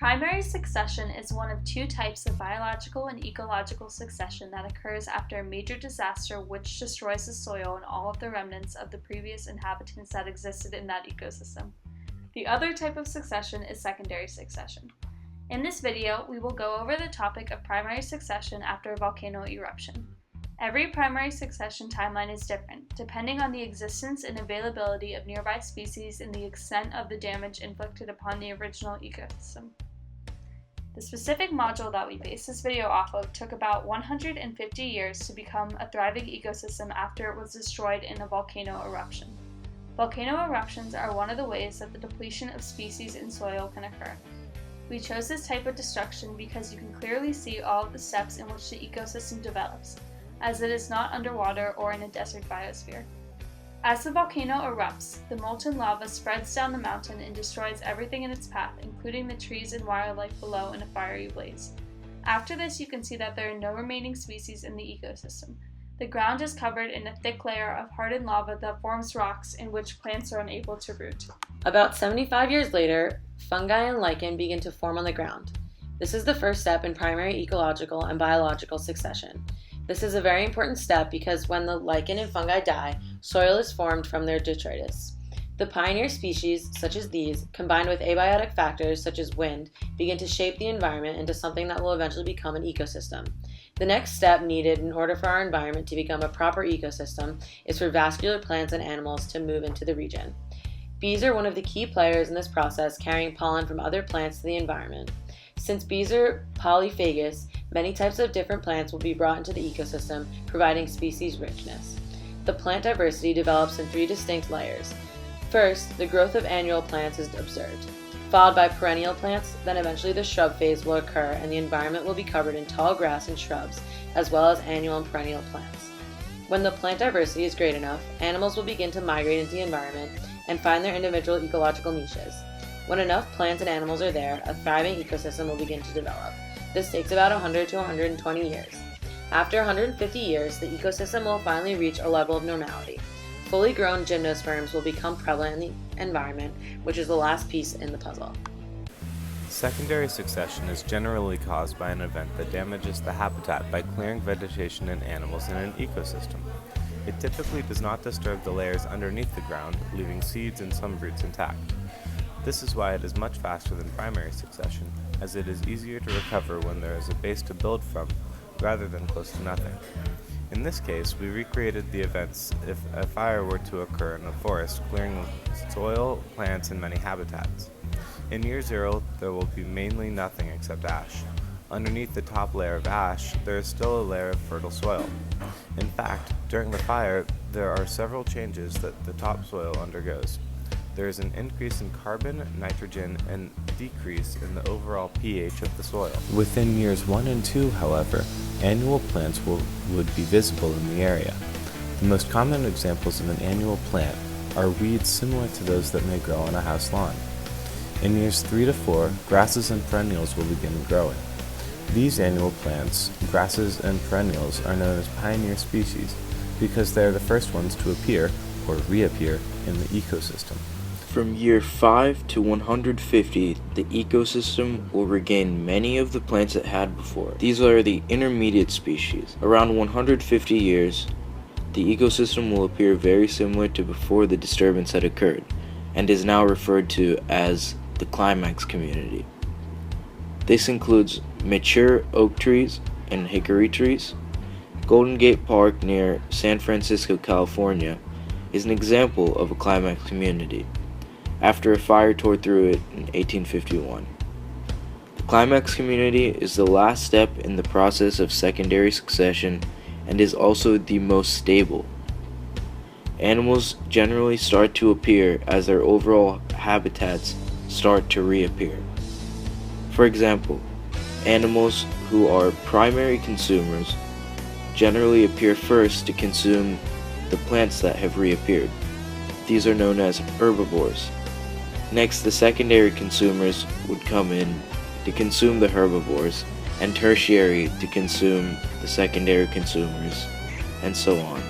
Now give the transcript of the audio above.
Primary succession is one of two types of biological and ecological succession that occurs after a major disaster which destroys the soil and all of the remnants of the previous inhabitants that existed in that ecosystem. The other type of succession is secondary succession. In this video, we will go over the topic of primary succession after a volcano eruption. Every primary succession timeline is different, depending on the existence and availability of nearby species and the extent of the damage inflicted upon the original ecosystem. The specific module that we based this video off of took about 150 years to become a thriving ecosystem after it was destroyed in a volcano eruption. Volcano eruptions are one of the ways that the depletion of species in soil can occur. We chose this type of destruction because you can clearly see all of the steps in which the ecosystem develops, as it is not underwater or in a desert biosphere. As the volcano erupts, the molten lava spreads down the mountain and destroys everything in its path, including the trees and wildlife below in a fiery blaze. After this, you can see that there are no remaining species in the ecosystem. The ground is covered in a thick layer of hardened lava that forms rocks in which plants are unable to root. About 75 years later, fungi and lichen begin to form on the ground. This is the first step in primary ecological and biological succession. This is a very important step because when the lichen and fungi die, soil is formed from their detritus. The pioneer species, such as these, combined with abiotic factors such as wind, begin to shape the environment into something that will eventually become an ecosystem. The next step needed in order for our environment to become a proper ecosystem is for vascular plants and animals to move into the region. Bees are one of the key players in this process, carrying pollen from other plants to the environment. Since bees are polyphagous, many types of different plants will be brought into the ecosystem, providing species richness. The plant diversity develops in three distinct layers. First, the growth of annual plants is observed, followed by perennial plants, then eventually the shrub phase will occur and the environment will be covered in tall grass and shrubs, as well as annual and perennial plants. When the plant diversity is great enough, animals will begin to migrate into the environment and find their individual ecological niches. When enough plants and animals are there, a thriving ecosystem will begin to develop. This takes about 100 to 120 years. After 150 years, the ecosystem will finally reach a level of normality. Fully grown gymnosperms will become prevalent in the environment, which is the last piece in the puzzle. Secondary succession is generally caused by an event that damages the habitat by clearing vegetation and animals in an ecosystem. It typically does not disturb the layers underneath the ground, leaving seeds and some roots intact. This is why it is much faster than primary succession, as it is easier to recover when there is a base to build from, rather than close to nothing. In this case, we recreated the events if a fire were to occur in a forest, clearing soil, plants, and many habitats. In year zero, there will be mainly nothing except ash. Underneath the top layer of ash, there is still a layer of fertile soil. In fact, during the fire, there are several changes that the topsoil undergoes. There is an increase in carbon, nitrogen, and decrease in the overall pH of the soil. Within years 1 and 2, however, annual plants would be visible in the area. The most common examples of an annual plant are weeds similar to those that may grow on a house lawn. In years 3 to 4, grasses and perennials will begin growing. These annual plants, grasses and perennials, are known as pioneer species because they are the first ones to appear, or reappear, in the ecosystem. From year 5 to 150, the ecosystem will regain many of the plants it had before. These are the intermediate species. Around 150 years, the ecosystem will appear very similar to before the disturbance had occurred, and is now referred to as the climax community. This includes mature oak trees and hickory trees. Golden Gate Park near San Francisco, California, is an example of a climax community, after a fire tore through it in 1851. The climax community is the last step in the process of secondary succession and is also the most stable. Animals generally start to appear as their overall habitats start to reappear. For example, animals who are primary consumers generally appear first to consume the plants that have reappeared. These are known as herbivores. Next, the secondary consumers would come in to consume the herbivores, and tertiary to consume the secondary consumers, and so on.